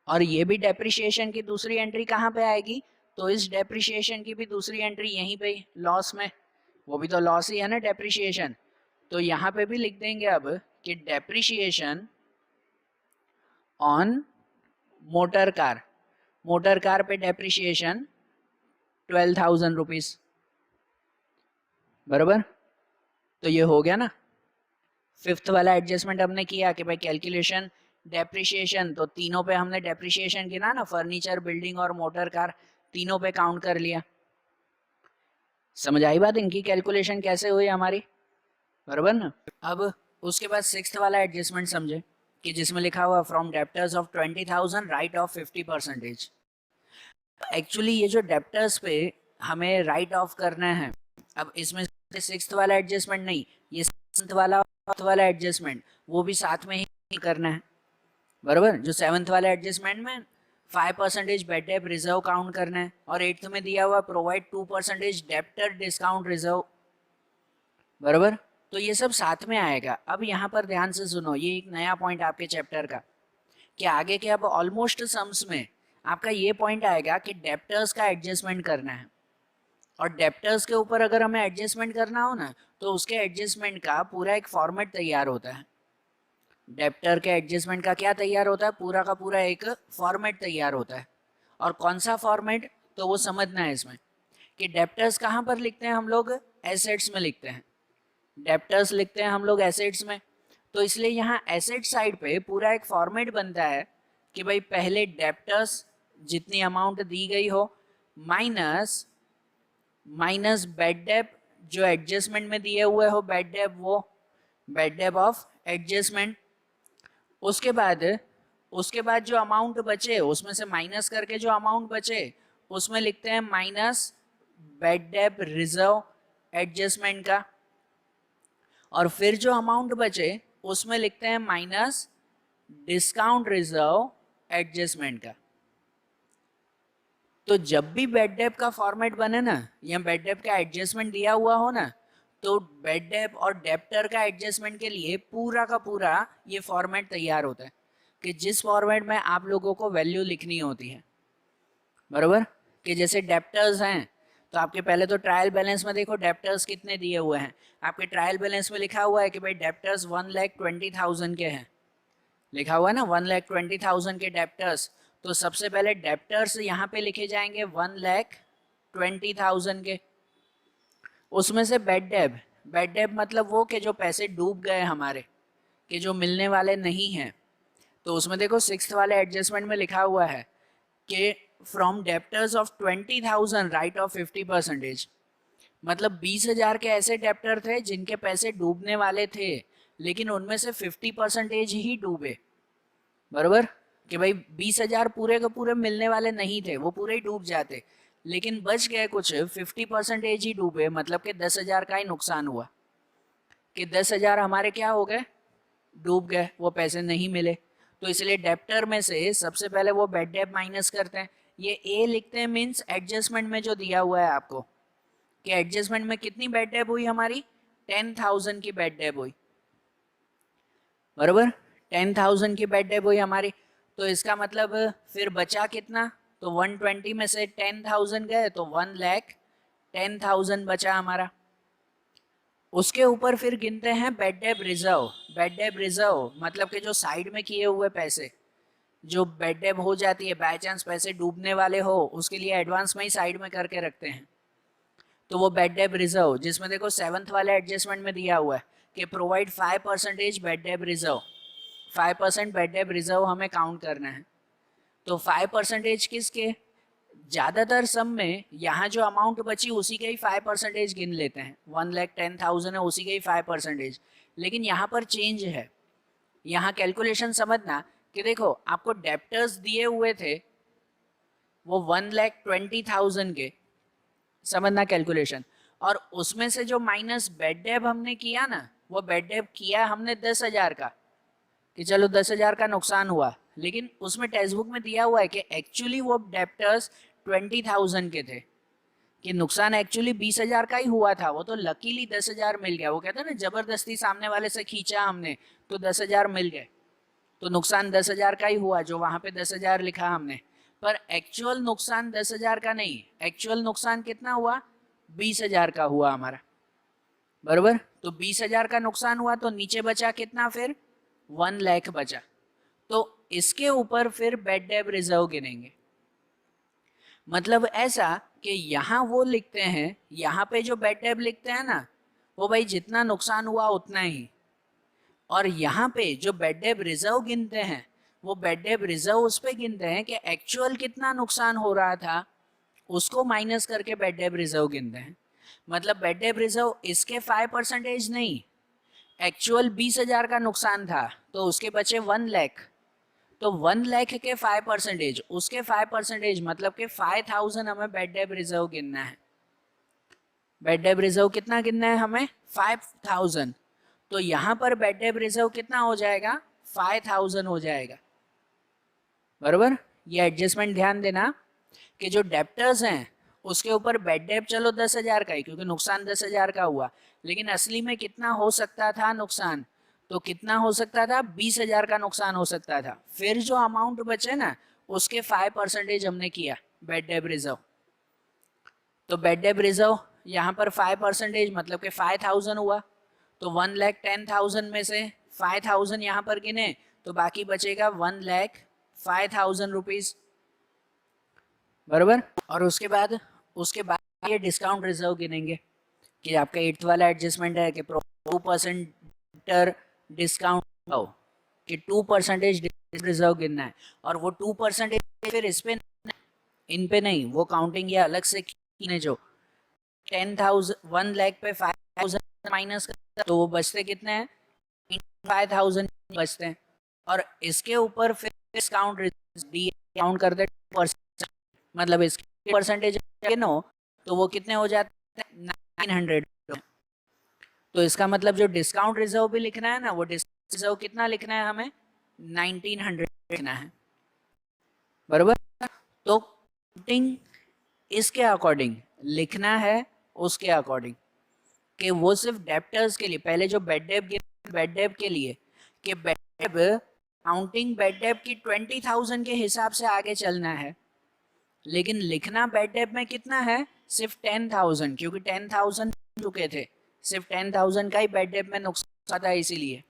और ये भी डेप्रिसिएशन की दूसरी एंट्री कहाँ पे आएगी, तो इस डेप्रिसिएशन की भी दूसरी एंट्री यहीं पे लॉस में, वो भी तो लॉस ही है ना डेप्रिसिएशन। तो यहाँ पे भी लिख देंगे अब कि depreciation on motor car, motor car पे डेप्रिसिएशन 12,000 रुपीज, बराबर। तो ये हो गया ना। फिफ्थ वाला एडजस्टमेंट हमने किया कि भाई कैलकुलेशन डेप्रिसिएशन, तो तीनों पे हमने डेप्रिसिएशन गिना ना, फर्नीचर, बिल्डिंग और मोटर कार, तीनों पे काउंट कर लिया। समझ आई बात, इनकी कैलकुलेशन कैसे हुई हमारी, बराबर ना। अब उसके बाद सिक्स्थ वाला एडजस्टमेंट समझे कि जिसमें लिखा हुआ from debtors of 20,000 right of 50%। Actually ये जो डेप्टर्स पे हमें राइट ऑफ करना है, अब इसमें सिक्स्थ वाला एडजस्टमेंट नहीं, ये सेवंथ वाला एडजस्टमेंट वो भी साथ में ही करना है, बराबर। जो सेवंथ वाला एडजस्टमेंट में 5% बेड डेप रिजर्व काउंट करना है, और एट्थ में दिया हुआ प्रोवाइड 2% डेप्टर डिस्काउंट रिजर्व, बराबर। तो ये सब साथ में आएगा। अब यहाँ पर ध्यान से सुनो, ये एक नया पॉइंट आपके चैप्टर का, कि आगे के अब ऑलमोस्ट सम्स में आपका ये पॉइंट आएगा कि डेप्टर्स का एडजस्टमेंट करना है। और डेप्टर्स के ऊपर अगर हमें एडजस्टमेंट करना हो ना, तो उसके एडजस्टमेंट का पूरा एक फॉर्मेट तैयार होता है। डेप्टर के एडजस्टमेंट का क्या तैयार होता है, पूरा का पूरा एक फॉर्मेट तैयार होता है। और कौन सा फॉर्मेट, तो वो समझना है इसमें कि डेप्टर्स कहाँ पर लिखते हैं हम लोग, एसेट्स में लिखते हैं। डेप्टर्स लिखते हैं हम लोग एसेट्स में, तो इसलिए यहाँ एसेट साइड पे पूरा एक फॉर्मेट बनता है कि भाई पहले डेप्टर्स जितनी अमाउंट दी गई हो माइनस बेड डेप जो एडजस्टमेंट में दिए हुए हो, बेड डेप वो बेड डेप ऑफ एडजस्टमेंट। उसके बाद जो अमाउंट बचे उसमें से माइनस करके जो अमाउंट बचे उसमें लिखते हैं minus bad debt reserve adjustment का। और फिर जो अमाउंट बचे उसमें लिखते हैं माइनस डिस्काउंट रिजर्व एडजस्टमेंट का। तो जब भी बेड डेप का फॉर्मेट बने ना, या बेड डेप का एडजस्टमेंट दिया हुआ हो ना, तो बेड डेप और डेप्टर का एडजस्टमेंट के लिए पूरा का पूरा ये फॉर्मेट तैयार होता है कि जिस फॉर्मेट में आप लोगों को वैल्यू लिखनी होती है, बराबर। कि जैसे डेप्टर्स हैं, तो आपके पहले तो ट्रायल बैलेंस में देखो डेप्टर्स कितने दिए हुए हैं। आपके ट्रायल बैलेंस में लिखा हुआ है कि भाई डेप्टर्स 1,20,000 के हैं, लिखा हुआ है ना 1,20,000 के डेप्टर्स। तो सबसे पहले डेप्टर्स यहाँ पे लिखे जाएंगे 1,20,000 के। उसमें से बेड डेप मतलब वो कि जो पैसे डूब गए हमारे, कि जो मिलने वाले नहीं हैं। तो उसमें देखो सिक्स्थ वाले एडजस्टमेंट में लिखा हुआ है कि from debtors of 20,000 right of 50%। मतलब 20,000 के ऐसे डेप्टर थे जिनके पैसे डूबने वाले थे, लेकिन उनमें से 50% ही डूबे, बराबर। कि भाई 20,000 पूरे के पूरे मिलने वाले नहीं थे, वो पूरे ही डूब जाते, लेकिन बच गए कुछ 50% ही डूबे, मतलब कि 10,000 का ही नुकसान हुआ, कि 10,000 हमारे क्या हो गए, डूब गए, वो पैसे नहीं मिले। तो इसलिए डेप्टर में से सबसे पहले वो बेड डेप माइनस करते हैं। ये ए लिखते हैं मीन्स एडजस्टमेंट में जो दिया हुआ है आपको, कि एडजस्टमेंट में कितनी बेड डेप हुई हमारी, 10,000 की बेड डेप हुई। बराबर। 10,000 की बैड डेब हुई हमारी, तो इसका मतलब फिर बचा कितना, तो 120 में से 10,000 गए तो 1,10,000 बचा हमारा। उसके ऊपर फिर गिनते हैं bed debt reserve. Bed debt reserve मतलब कि जो साइड में किए हुए पैसे, जो बेड डेब हो जाती है, बाय चांस पैसे डूबने वाले हो, उसके लिए एडवांस में ही साइड में करके रखते हैं, तो वो बेड डेब रिजर्व, जिसमें देखो 7th वाले एडजस्टमेंट में दिया हुआ है कि provide 5% bad debt reserve. 5% bad debt reserve हमें काउंट करना है। तो 5% किसके, ज़्यादातर सम में यहाँ जो अमाउंट बची उसी के ही 5% गिन लेते हैं। 1,10,000 है, उसी के ही 5%। लेकिन यहाँ पर चेंज है, यहाँ कैलकुलेशन समझना कि देखो आपको डेप्टर्स दिए हुए थे वो 1,20,000 के, समझना कैलकुलेशन, और उसमें से जो माइनस बेड डेब हमने किया ना, वो बेड डेब किया हमने 10,000 का, कि चलो 10,000 का नुकसान हुआ, लेकिन उसमें टेक्स्ट बुक में दिया हुआ है कि एक्चुअली वो डेप्टर्स 20,000 के थे, कि नुकसान एक्चुअली 20,000 का ही हुआ था, वो तो लकीली 10,000 मिल गया। वो कहते हैं ना, जबरदस्ती सामने वाले से खींचा हमने तो 10,000 मिल गए, तो नुकसान 10,000 का ही हुआ जो वहां पे 10,000 लिखा हमने। पर एक्चुअल नुकसान 10,000 का नहीं, एक्चुअल नुकसान कितना हुआ, 20,000 का हुआ हमारा, बरोबर। तो 20,000 का नुकसान हुआ, तो नीचे बचा कितना, फिर 1,00,000 बचा। तो इसके ऊपर फिर बेड डेब रिजर्व गिनेंगे। मतलब ऐसा कि यहाँ वो लिखते हैं, यहाँ पे जो बेड डेब लिखते हैं ना, वो भाई जितना नुकसान हुआ उतना ही, और यहाँ पे जो बेड डेब रिजर्व गिनते हैं, वो बेड डेब रिजर्व उस पे गिनते हैं कि एक्चुअल कितना नुकसान हो रहा था, उसको माइनस करके बेड डेब रिजर्व गिनते हैं। मतलब बेड डेब रिजर्व इसके 5% नहीं, एक्चुअल 20,000 का नुकसान था तो उसके बचे 1,00,000, तो 1,00,000 के 5%, उसके 5% मतलब कि 5,000 हमें बेड डेब रिजर्व गिनना है। बेड डेब रिजर्व कितना गिनना है हमें, 5,000। तो यहाँ पर बेड डेब रिजर्व कितना हो जाएगा, 5,000 हो जाएगा, बरोबर। ये एडजस्टमेंट ध्यान देना कि जो डेप्टर्स हैं उसके ऊपर बेड डेब चलो 10,000 का ही, क्योंकि नुकसान 10,000 का हुआ, लेकिन असली में कितना हो सकता था नुकसान, तो कितना हो सकता था, 20,000 का नुकसान हो सकता था। फिर जो अमाउंट बचे ना, उसके 5% हमने किया बेड डेब रिजर्व। तो बेड डेब रिजर्व यहाँ पर 5% मतलब कि 5,000 हुआ, तो 1,10,000 में से 5,000 यहाँ पर गिने, तो बाकी बचेगा 1,05,000 रुपीज, बराबर। और उसके बाद ये डिस्काउंट रिजर्व गिनेंगे, कि आपका 8th वाला एडजस्टमेंट है कि 2% डिस्काउंट हो, कि 2% रिजर्व गिनना है, और वो 2% फिर इस पे, इन पे नहीं, वो काउंटिंग ये अलग से कीने, जो 10,000 1,00,000 पे 5,000 माइनस कर, तो वो बचते कितने हैं, 5,000 बचते हैं। और इसके ऊपर फिर डिस्काउंट काउंट कर दे, मतलब इसके परसेंटेज नो, तो वो कितने हो जाते हैं, 900। तो इसका मतलब जो डिस्काउंट रिजर्व भी लिखना है ना, वो डिस्काउंट रिजर्व कितना लिखना है हमें, 1,900 लिखना है, बराबर। तो काउंटिंग इसके अकॉर्डिंग लिखना है, उसके अकॉर्डिंग, कि वो सिर्फ डेप्टर्स के लिए, पहले जो बेड डेब के लिए, कि बेड डेब काउंटिंग बेड डेब की 20,000 के हिसाब से आगे चलना है, लेकिन लिखना बेड डेब में कितना है, सिर्फ 10,000, क्योंकि 10,000 चुके थे, सिर्फ 10,000 का ही बेड डेब में नुकसान था, इसीलिए।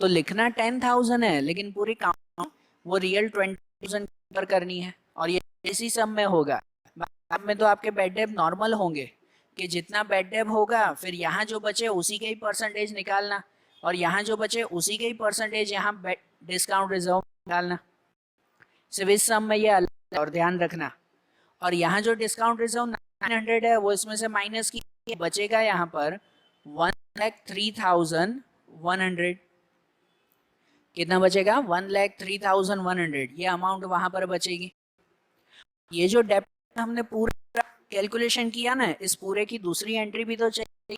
तो लिखना 10,000 है, लेकिन पूरी काउंट वो रियल 20,000 पर करनी है, और ये इसी सब में होगा। बाद में तो आपके बेड डेब नॉर्मल होंगे, कि जितना बेड डेब होगा फिर यहाँ जो बचे उसी के ही परसेंटेज निकालना, और यहाँ जो बचे उसी के ही परसेंटेज यहाँ डिस्काउंट रिजर्व निकालना। सिर्फ इस सम में ये अलग, और ध्यान रखना। और यहाँ जो डिस्काउंट रिजर्व 900 है, वो इसमें से माइनस की बचेगा यहाँ पर 1,03,100। कितना बचेगा, 1,03,100, ये अमाउंट वहां पर बचेगी। ये जो डेप्ट हमने पूरा कैलकुलेशन किया ना, इस पूरे की दूसरी एंट्री भी तो चाहिए,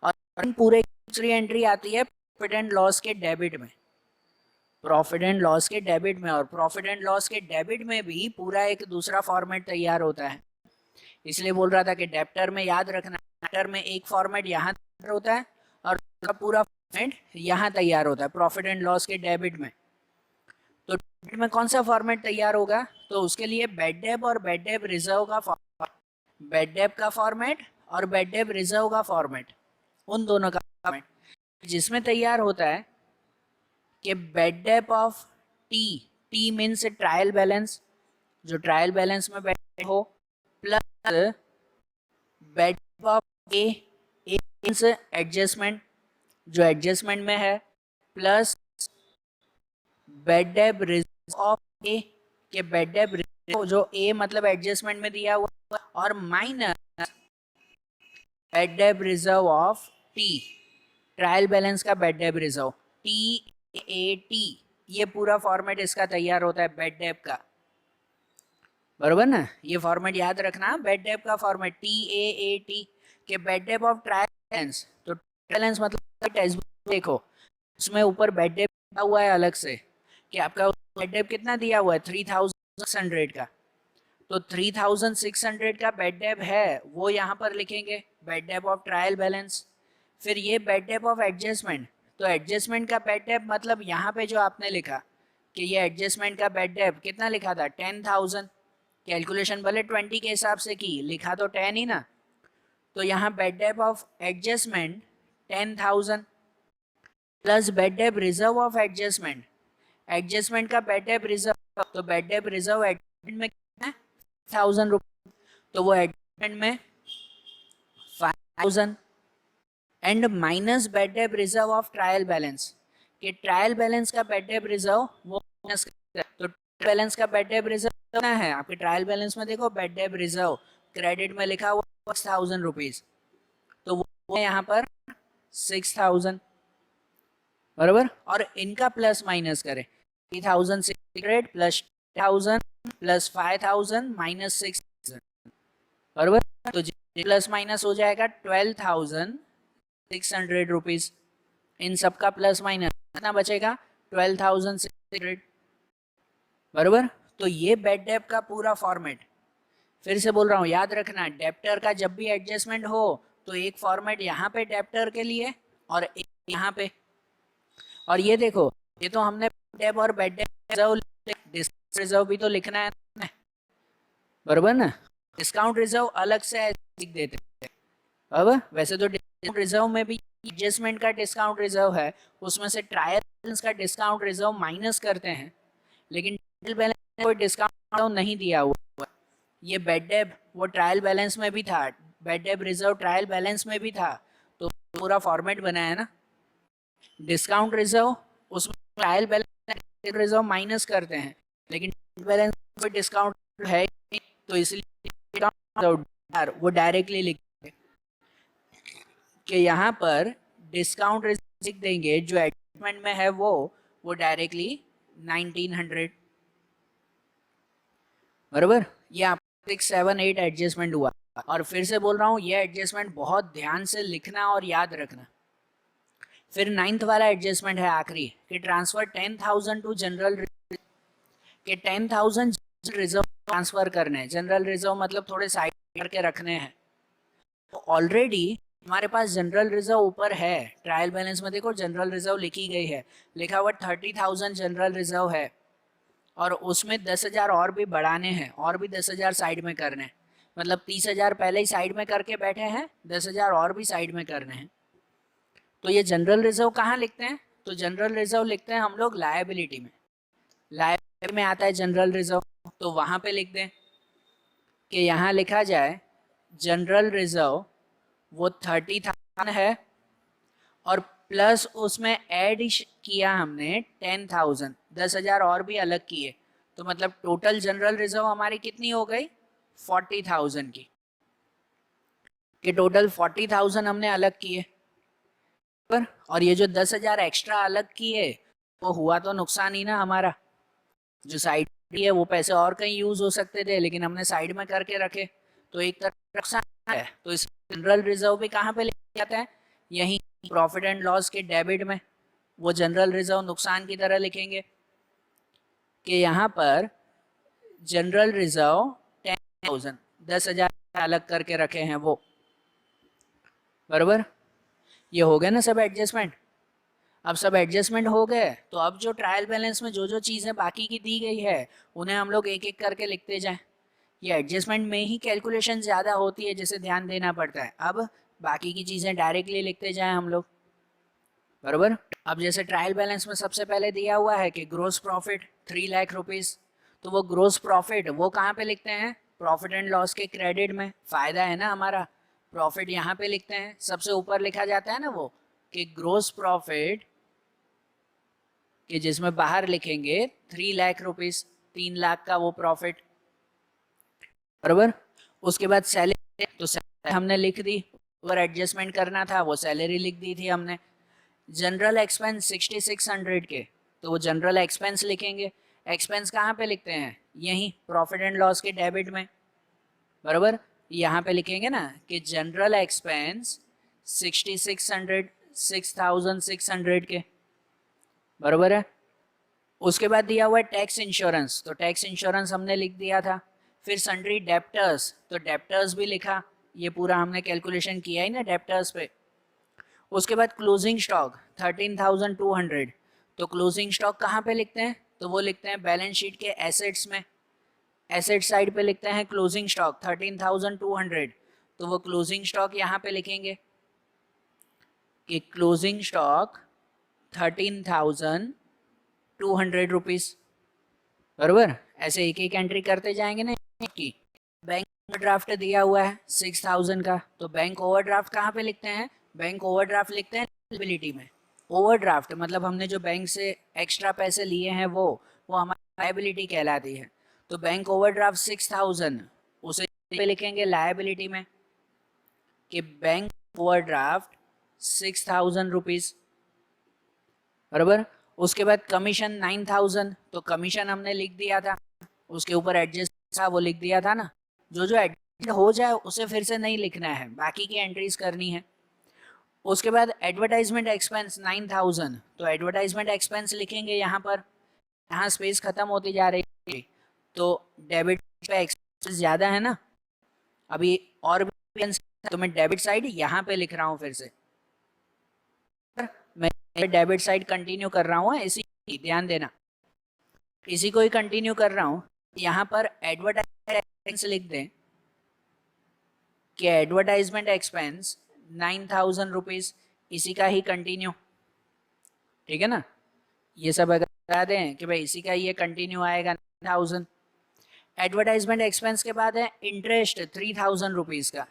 और पूरे की दूसरी एंट्री आती है प्रॉफिट एंड लॉस के डेबिट में, प्रॉफिट एंड लॉस के डेबिट में। और प्रॉफिट एंड लॉस के डेबिट में भी पूरा एक दूसरा फॉर्मेट तैयार होता है, इसलिए बोल रहा था कि डेप्टर में याद रखना, डेप्टर में एक फॉर्मेट यहाँ होता है, और पूरा एंड यहाँ तैयार होता है प्रॉफिट एंड लॉस के डेबिट में। तो डेबिट में कौन सा फॉर्मेट तैयार होगा, तो उसके लिए बैड डेब और बैड डेब रिजर्व का फॉर्मेट, बैड डेब का फॉर्मेट और बैड डेब रिजर्व का फॉर्मेट, उन दोनों का फॉर्मेट जिसमें तैयार होता है कि bad debt of T, T means trial balance, जो ट्रायल बैलेंस में बैड हो, plus bad debt of A, A means adjustment, जो एडजस्टमेंट में है, plus bad debt reserve of A, के बैड डेब रिजर्व जो ए मतलब एडजस्टमेंट में दिया हुआ, और minus bad debt reserve of T, trial balance का bad debt reserve, T A T, ये पूरा फॉर्मेट इसका तैयार होता है बैड डेब का, बरोबर ना। ये फॉर्मेट याद रखना, बैड डेब का फॉर्मेट टी ए टी के bad debt of trial balance. तो ट्रायल बैलेंस मतलब टेक्स्ट बुक देखो, उसमें ऊपर बैड डेब दिया हुआ है अलग से कि आपका बैड डेब कितना दिया हुआ है 3600 का, तो 3600 का बैड डेब है वो यहाँ पर लिखेंगे bad debt of trial balance. फिर ये बैड डेब ऑफ एडजस्टमेंट, तो एडजस्टमेंट का बैड डेब मतलब यहाँ पे जो आपने लिखा कि ये एडजस्टमेंट का बैड डेब कितना लिखा था 10,000, कैलकुलेशन भले 20 के हिसाब से की, लिखा तो 10 ही ना, तो यहाँ bad debt of adjustment 10,000 plus bad debt reserve of adjustment, adjustment का बैड डेब रिजर्व, तो बैड डेब रिजर्व एडजस्टमेंट में कितना है 1,000 रुपये, तो वो एडजस्टमेंट में 5,000 and minus bad debt reserve of trial balance, कि ट्रायल बैलेंस का बैड डेब रिजर्व वो माइनस करता है, तो बैलेंस का बैड डेब रिजर्व कितना है आपके ट्रायल बैलेंस में देखो बैड डेब रिजर्व क्रेडिट में लिखा हुआ 6,000 रुपीज, तो वो यहाँ पर 6,000, बराबर। और इनका प्लस माइनस करें 3,600 प्लस 1000 प्लस 5,000 माइनस 6,000, बराबर। तो प्लस माइनस हो जाएगा 12,600 रुपीज, इन सब का प्लस माइनस कितना बचेगा 12,600, बराबर। तो ये बैड डेब का पूरा फॉर्मेट, फिर से बोल रहा हूँ याद रखना, डेप्टर का जब भी एडजस्टमेंट हो तो एक फॉर्मेट यहाँ पे डेप्टर के लिए और एक यहाँ पे, और ये देखो ये तो हमने डेब और बैड डेब रिजर्व भी तो लिखना है, बराबर ना। डिस्काउंट रिजर्व अलग से लिख देते हैं, अब वैसे तो डिस्काउंट रिजर्व में भी एडजस्टमेंट का डिस्काउंट रिजर्व है, उसमें से ट्रायल बैलेंस का डिस्काउंट रिजर्व माइनस करते हैं, लेकिन ट्रायल बैलेंस में कोई डिस्काउंट नहीं दिया हुआ। ये बैड डेब वो ट्रायल बैलेंस में भी था, bad debt reserve trial balance में भी था, तो पूरा फॉर्मेट बनाया ना। डिस्काउंट रिजर्व उसमें ट्रायल बैलेंस रिजर्व माइनस करते हैं, लेकिन बैलेंस में डिस्काउंट है तो इसलिए वो डायरेक्टली लिखते कि यहाँ पर डिस्काउंट रिजर्व लिख देंगे, जो एडजस्टमेंट में है वो डायरेक्टली 1900, बराबर। ये आप 6, 7, 8 एडजस्टमेंट हुआ, और फिर से बोल रहा हूँ ये एडजस्टमेंट बहुत ध्यान से लिखना और याद रखना। फिर 9th वाला एडजस्टमेंट है आखिरी कि ट्रांसफर 10,000 टू जनरल, के 10,000 रिजर्व ट्रांसफर करने हैं, जनरल रिजर्व मतलब थोड़े साइड करके रखने हैं। तो ऑलरेडी हमारे पास जनरल रिजर्व ऊपर है, ट्रायल बैलेंस में देखो जनरल रिजर्व लिखी गई है, लिखा हुआ 30,000 जनरल रिजर्व है, और उसमें 10,000 और भी बढ़ाने हैं, और भी 10,000 साइड में करने हैं, मतलब 30,000 पहले ही साइड में करके बैठे हैं, 10,000 और भी साइड में करने हैं। तो ये जनरल रिजर्व कहाँ लिखते हैं, तो जनरल रिजर्व लिखते हैं हम लोग लायबिलिटी में, लायबिलिटी में आता है जनरल रिजर्व, तो वहाँ पे लिख दें कि यहाँ लिखा जाए जनरल रिजर्व वो 30,000 है, और प्लस उसमें ऐड किया हमने 10,000, 10,000 और भी अलग किए, तो मतलब टोटल जनरल रिजर्व हमारी कितनी हो गई 40,000 की, कि टोटल 40,000 हमने अलग किए, पर और ये जो 10,000 एक्स्ट्रा अलग किए वो हुआ तो नुकसान ही ना हमारा, जो साइड है वो पैसे और कहीं यूज हो सकते थे, लेकिन हमने साइड में करके रखे, तो एक तरफ नुकसान है। तो इस जनरल रिजर्व भी कहाँ पे लेके जाता है, यहीं प्रॉफिट एंड लॉस के डेबिट में, वो जनरल रिजर्व नुकसान की तरह लिखेंगे कि यहाँ पर जनरल रिजर्व 10,000, 10,000 अलग करके रखे हैं वो, बराबर। ये हो गया ना सब एडजस्टमेंट। अब सब एडजस्टमेंट हो गए, तो अब जो ट्रायल बैलेंस में जो जो चीज़ें बाकी की दी गई है उन्हें हम लोग एक एक करके लिखते जाएं। ये एडजस्टमेंट में ही कैलकुलेशन ज़्यादा होती है जिसे ध्यान देना पड़ता है। अब बाकी की चीज़ें डायरेक्टली लिखते जाएं हम लोग, बराबर। अब जैसे ट्रायल बैलेंस में सबसे पहले दिया हुआ है कि ग्रोस प्रॉफिट 3 लाख रुपीज़, तो वो ग्रोस प्रॉफिट वो कहाँ पे लिखते हैं? प्रॉफिट एंड लॉस के क्रेडिट में, फ़ायदा है ना हमारा, प्रॉफिट यहाँ पे लिखते हैं, सबसे ऊपर लिखा जाता है ना वो कि ग्रोस प्रॉफिट, कि जिसमें बाहर लिखेंगे 3 लाख रुपीज़, 3 लाख का वो प्रॉफिट, बराबर। उसके बाद सैलरी, तो सैलरी हमने लिख दी, अगर एडजस्टमेंट करना था वो सैलरी लिख दी थी हमने। जनरल एक्सपेंस 6600 के, तो वो जनरल एक्सपेंस लिखेंगे। एक्सपेंस कहाँ पे लिखते हैं? यहीं प्रॉफिट एंड लॉस के डेबिट में, बराबर। यहाँ पे लिखेंगे ना कि जनरल एक्सपेंस 6600 के, बराबर है। उसके बाद दिया हुआ है टैक्स इंश्योरेंस, तो टैक्स इंश्योरेंस हमने लिख दिया था। फिर सन्ड्री डेप्टर्स, तो डेप्टर्स भी लिखा, ये पूरा हमने कैलकुलेशन किया ही ना डेप्टर्स पे। उसके बाद क्लोजिंग स्टॉक 13,200, तो क्लोजिंग स्टॉक कहाँ पे लिखते हैं? तो वो लिखते हैं बैलेंस शीट के एसेट्स में, एसेट साइड पे लिखते हैं क्लोजिंग स्टॉक 13,200, तो वो क्लोजिंग स्टॉक यहाँ पे लिखेंगे कि क्लोजिंग स्टॉक 13,200 रुपीज़, बराबर। ऐसे एक एक एंट्री करते जाएंगे ना की। बैंक ओवरड्राफ्ट दिया हुआ है 6,000 का, तो बैंक ओवरड्राफ्ट कहाँ पे लिखते हैं? बैंक ओवरड्राफ्ट लिखते हैं लायबिलिटी में। ओवरड्राफ्ट मतलब हमने जो बैंक से एक्स्ट्रा पैसे लिए हैं वो हमारी लायबिलिटी कहलाती है। तो बैंक ओवरड्राफ्ट 6,000 उसे पे लिखेंगे लायबिलिटी में कि बैंक ओवरड्राफ्ट 6,000 रुपीज़, बराबर। उसके बाद कमीशन 9,000, तो कमीशन हमने लिख दिया था, उसके ऊपर एडजस्ट था वो लिख दिया था ना। जो जो एडजस्ट हो जाए उसे फिर से नहीं लिखना है, बाकी की एंट्रीज करनी है। उसके बाद एडवर्टाइजमेंट एक्सपेंस 9,000, तो एडवर्टाइजमेंट एक्सपेंस लिखेंगे यहाँ पर, यहाँ स्पेस खत्म होती जा रही है, तो डेबिट पे एक्सपेंस ज़्यादा है ना अभी, और भी, तो मैं डेबिट साइड यहाँ पे लिख रहा हूँ फिर से, मैं डेबिट साइड कंटिन्यू कर रहा हूँ, इसी ध्यान देना, इसी को ही कंटिन्यू कर रहा हूँ। यहाँ पर एडवर्टाइजमेंट एक्सपेंस लिख दें कि एडवर्टाइजमेंट एक्सपेंस 9,000 रुपीज़, इसी का ही कंटिन्यू, ठीक है ना। ये सब अगर बता दें कि भाई इसी का ये कंटिन्यू आएगा 9,000। एडवर्टाइजमेंट एक्सपेंस के बाद है इंटरेस्ट 3,000 रुपीज़ का,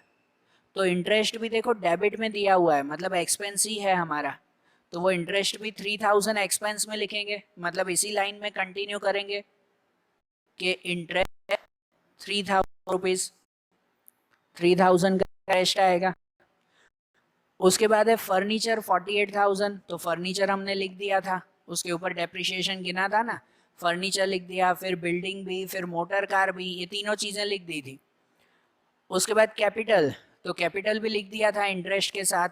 तो इंटरेस्ट भी देखो डेबिट में दिया हुआ है, मतलब एक्सपेंस ही है हमारा, तो वो इंटरेस्ट भी 3,000 एक्सपेंस में लिखेंगे, मतलब इसी लाइन में कंटिन्यू करेंगे कि इंटरेस्ट 3,000 रुपीज़, 3,000 का इंटरेस्ट आएगा। उसके बाद है फर्नीचर 48,000, तो फर्नीचर हमने लिख दिया था, उसके ऊपर डेप्रिसिएशन गिना था ना, फर्नीचर लिख दिया, फिर बिल्डिंग भी, फिर मोटर कार भी, ये तीनों चीज़ें लिख दी थी। उसके बाद कैपिटल, तो कैपिटल भी लिख दिया था इंटरेस्ट के साथ।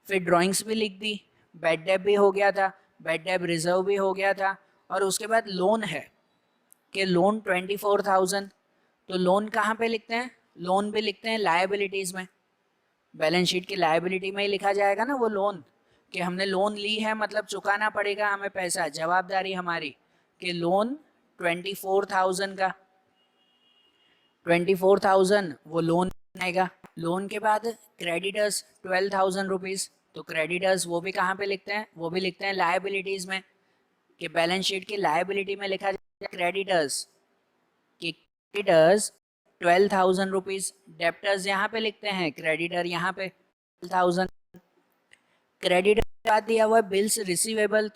फिर ड्राइंग्स भी लिख दी, बैड डेब भी हो गया था, बैड डेब रिजर्व भी हो गया था। और उसके बाद लोन है कि लोन 24,000, तो लोन कहाँ पे लिखते हैं? लोन भी लिखते हैं लायबिलिटीज़ में, बैलेंस शीट की लायबिलिटी में ही लिखा जाएगा ना वो लोन, कि हमने लोन ली है मतलब चुकाना पड़ेगा हमें पैसा, जवाबदारी हमारी, कि लोन 24,000 का, 24,000 वो लोन आएगा। लोन के बाद क्रेडिटर्स 12,000 रुपीज़, तो क्रेडिटर्स वो भी कहाँ पे लिखते हैं? वो भी लिखते हैं लायबिलिटीज़ में, कि बैलेंस शीट की लायबिलिटी में लिखा जाएगा क्रेडिटर्स, कि क्रेडिटर्स 12,000 रुपीज़। डेप्टर्स यहाँ पे लिखते हैं, क्रेडिटर यहाँ पे 12,000। क्रेडिटर के बाद दिया हुआ बिल्स रिसीवेबल,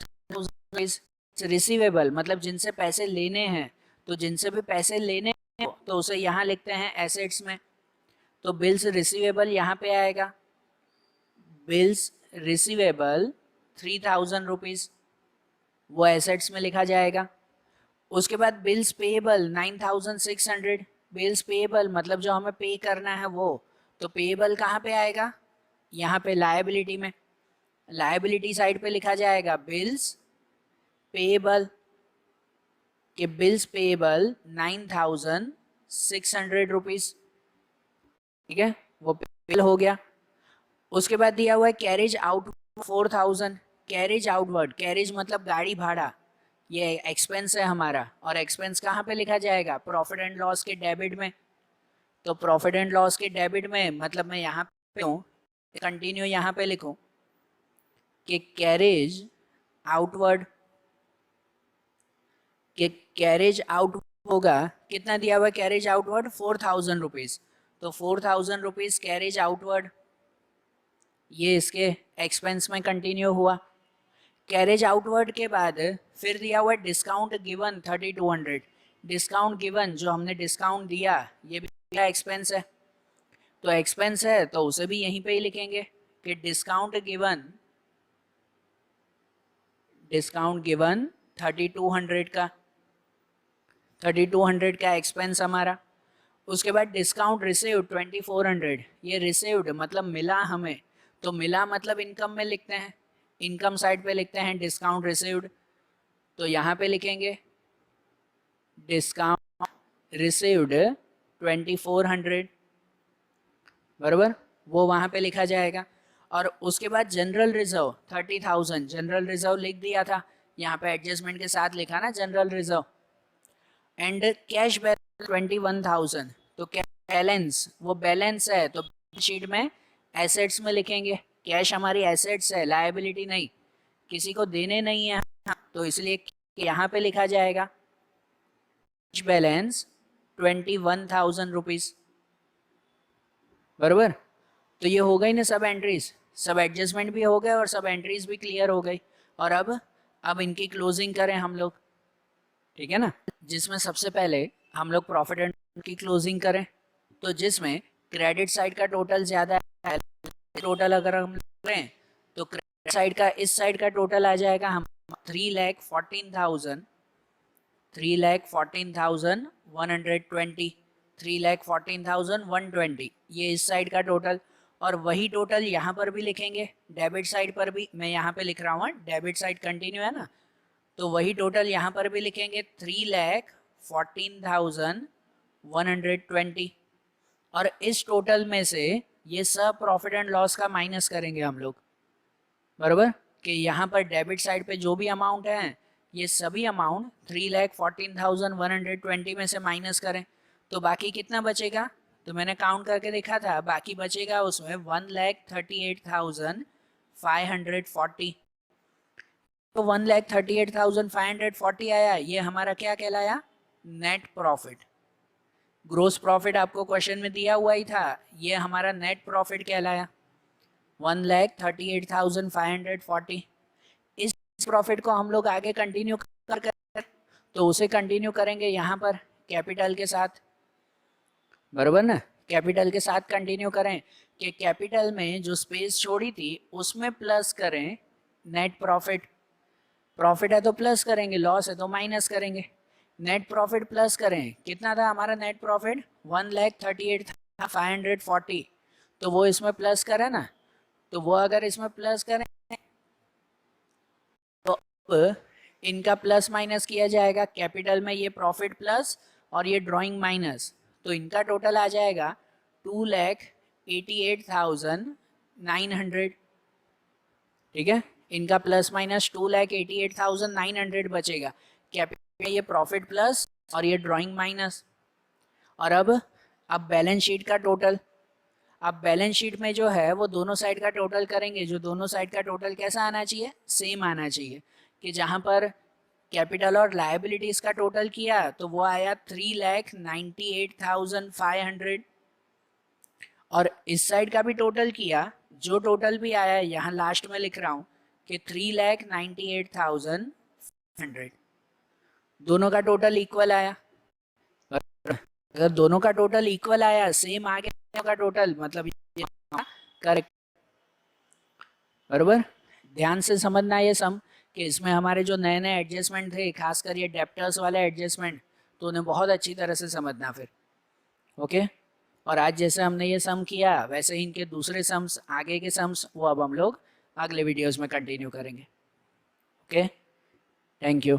रिसीवेबल मतलब जिनसे पैसे लेने हैं, तो जिनसे भी पैसे लेने हैं तो उसे यहाँ लिखते हैं एसेट्स में, तो बिल्स रिसीवेबल यहाँ पे आएगा, बिल्स रिसीवेबल 3,000 रुपीज़, वो एसेट्स में लिखा जाएगा। उसके बाद बिल्स पेएबल 9,600, बिल्स पेएबल मतलब जो हमें पे करना है वो, तो पेएबल कहाँ पे आएगा? यहाँ पे लायबिलिटी में, लायबिलिटी साइड पे लिखा जाएगा बिल्स पेएबल, कि बिल्स पेएबल 9,600 रुपीज़, ठीक है, वो पेएबल हो गया। उसके बाद दिया हुआ है carriage out 4,000, carriage outward, carriage मतलब गाड़ी भाड़ा, ये एक्सपेंस है हमारा, और एक्सपेंस कहाँ पे लिखा जाएगा, प्रॉफिट एंड लॉस के डेबिट में। तो प्रॉफिट एंड लॉस के डेबिट में मतलब मैं यहाँ पे हूँ, कंटिन्यू यहाँ पे लिखूँ कि कैरेज आउटवर्ड, कि कैरेज आउट होगा, कितना दिया हुआ कैरेज आउटवर्ड, 4000 रुपीज़। तो 4000 रुपीज़ कैरेज आउटवर्ड, ये इसके एक्सपेंस में कंटिन्यू हुआ। कैरेज आउटवर्ड के बाद फिर दिया हुआ डिस्काउंट गिवन 3200, डिस्काउंट गिवन जो हमने डिस्काउंट दिया ये भी एक्सपेंस है, तो एक्सपेंस है तो उसे भी यहीं पे ही लिखेंगे कि डिस्काउंट गिवन 3200 का, 3200 का एक्सपेंस हमारा। उसके बाद डिस्काउंट रिसीव्ड 2400, ये रिसीव्ड मतलब मिला हमें, तो मिला मतलब इनकम में लिखते हैं, इनकम साइड पे लिखते हैं डिस्काउंट रिसीव्ड, तो यहाँ पे लिखेंगे डिस्काउंट रिसीव्ड 2400, बराबर, वो वहाँ पे लिखा जाएगा। और उसके बाद जनरल रिजर्व 30,000, जनरल रिजर्व लिख दिया था, यहाँ पे एडजस्टमेंट के साथ लिखा ना general reserve. And cash balance 21,000, तो कैश बैलेंस वो बैलेंस है, तो शीट में एसेट्स में लिखेंगे, कैश हमारी एसेट्स है, लायबिलिटी नहीं, किसी को देने नहीं है, तो इसलिए यहाँ पे लिखा जाएगा कैश बैलेंस 21,000 रुपीज़, बराबर। तो ये हो गई ना सब एंट्रीज, सब एडजस्टमेंट भी हो गए और सब एंट्रीज भी क्लियर हो गई। और अब इनकी क्लोजिंग करें हम लोग, ठीक है ना, जिसमें सबसे पहले हम लोग प्रॉफिट एंड की क्लोजिंग करें, तो जिसमें क्रेडिट साइड का टोटल ज़्यादा है, टोटल अगर हम करें तो क्रेडिट साइड का इस साइड का टोटल आ जाएगा हम 3,14,120, 3,14,120, ये इस साइड का टोटल। और वही टोटल यहाँ पर भी लिखेंगे, डेबिट साइड पर भी, मैं यहाँ पे लिख रहा हूँ डेबिट साइड कंटिन्यू है ना, तो वही टोटल यहाँ पर भी लिखेंगे 3,14,120। और इस टोटल में से ये सब प्रॉफिट एंड लॉस का माइनस करेंगे हम लोग, बराबर, कि यहाँ पर डेबिट साइड पे जो भी अमाउंट है ये सभी अमाउंट 3,14,120 में से माइनस करें, तो बाकी कितना बचेगा, तो मैंने काउंट करके देखा था, बाकी बचेगा उसमें 1,38,540, तो 1,38,540 आया, ये हमारा क्या कहलाया, नेट प्रॉफिट। ग्रोस प्रॉफिट आपको क्वेश्चन में दिया हुआ ही था, ये हमारा नेट प्रॉफिट कहलाया 1,38,540। इस प्रॉफिट को हम लोग आगे कंटिन्यू कर, तो उसे कंटिन्यू करेंगे यहाँ पर कैपिटल के साथ, बराबर ना, कैपिटल के साथ कंटिन्यू करें कि कैपिटल में जो स्पेस छोड़ी थी उसमें प्लस करें नेट प्रॉफिट, प्रॉफिट है तो प्लस करेंगे, लॉस है तो माइनस करेंगे। नेट प्रॉफिट प्लस करें, कितना था हमारा नेट प्रॉफिट, 1,38,540, तो वो इसमें प्लस करें ना, तो वो अगर इसमें प्लस करें तो अब इनका प्लस माइनस किया जाएगा, कैपिटल में ये प्रॉफिट प्लस और ये ड्राइंग माइनस, तो इनका टोटल आ जाएगा 2,88,900, ठीक है, इनका प्लस माइनस 2,88,900 बचेगा, कैपिटल में ये प्रॉफिट प्लस और ये ड्राइंग माइनस। और अब बैलेंस शीट का टोटल, अब बैलेंस शीट में जो है वो दोनों साइड का टोटल करेंगे, जो दोनों साइड का टोटल कैसा आना चाहिए, सेम आना चाहिए, कि जहाँ पर कैपिटल और लायबिलिटीज का टोटल किया तो वो आया 3,98,500, और इस साइड का भी टोटल किया, जो टोटल भी आया यहाँ लास्ट में लिख रहा हूँ कि 3,98,500, दोनों का टोटल इक्वल आया। अगर दोनों का टोटल इक्वल आया, सेम आ गया का टोटल, मतलब करेक्ट, बराबर। ध्यान से समझना ये सम, कि इसमें हमारे जो नए नए एडजस्टमेंट थे, खासकर ये डेप्टर्स वाले एडजस्टमेंट, तो उन्हें बहुत अच्छी तरह से समझना फिर, ओके। और आज जैसे हमने ये सम किया वैसे ही इनके दूसरे सम्स, आगे के सम्स, वो अब हम लोग अगले वीडियोस में कंटिन्यू करेंगे, ओके। Thank you.